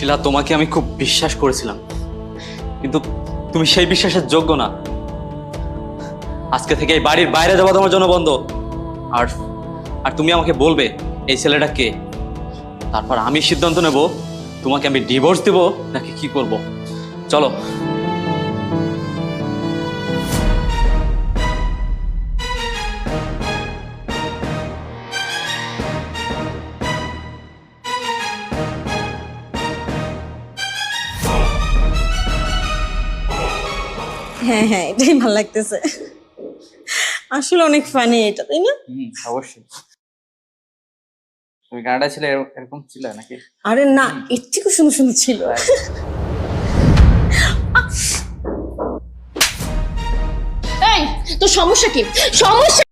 শিলা, তোমাকে আমি খুব বিশ্বাস করেছিলাম, কিন্তু তুমি সেই বিশ্বাসের যোগ্য না। আজকে থেকে এই বাড়ির বাইরে যাওয়া তোমার জন্য বন্ধ। আর আর তুমি আমাকে বলবে এই ছেলেটা কে, তারপর আমি সিদ্ধান্ত নেব তোমাকে আমি ডিভোর্স দেব নাকি কি করব। চলো। হ্যাঁ হ্যাঁ, এটাই ভালো লাগতেছে। আসলে অনেক ফানি এটা, তাই না? অবশ্যই। তুমি কানাডা ছিলে, এরকম ছিল নাকি? আরে না, এর থেকে সুন্দর সুন্দর ছিল। এই, তোর সমস্যা কি? সমস্যা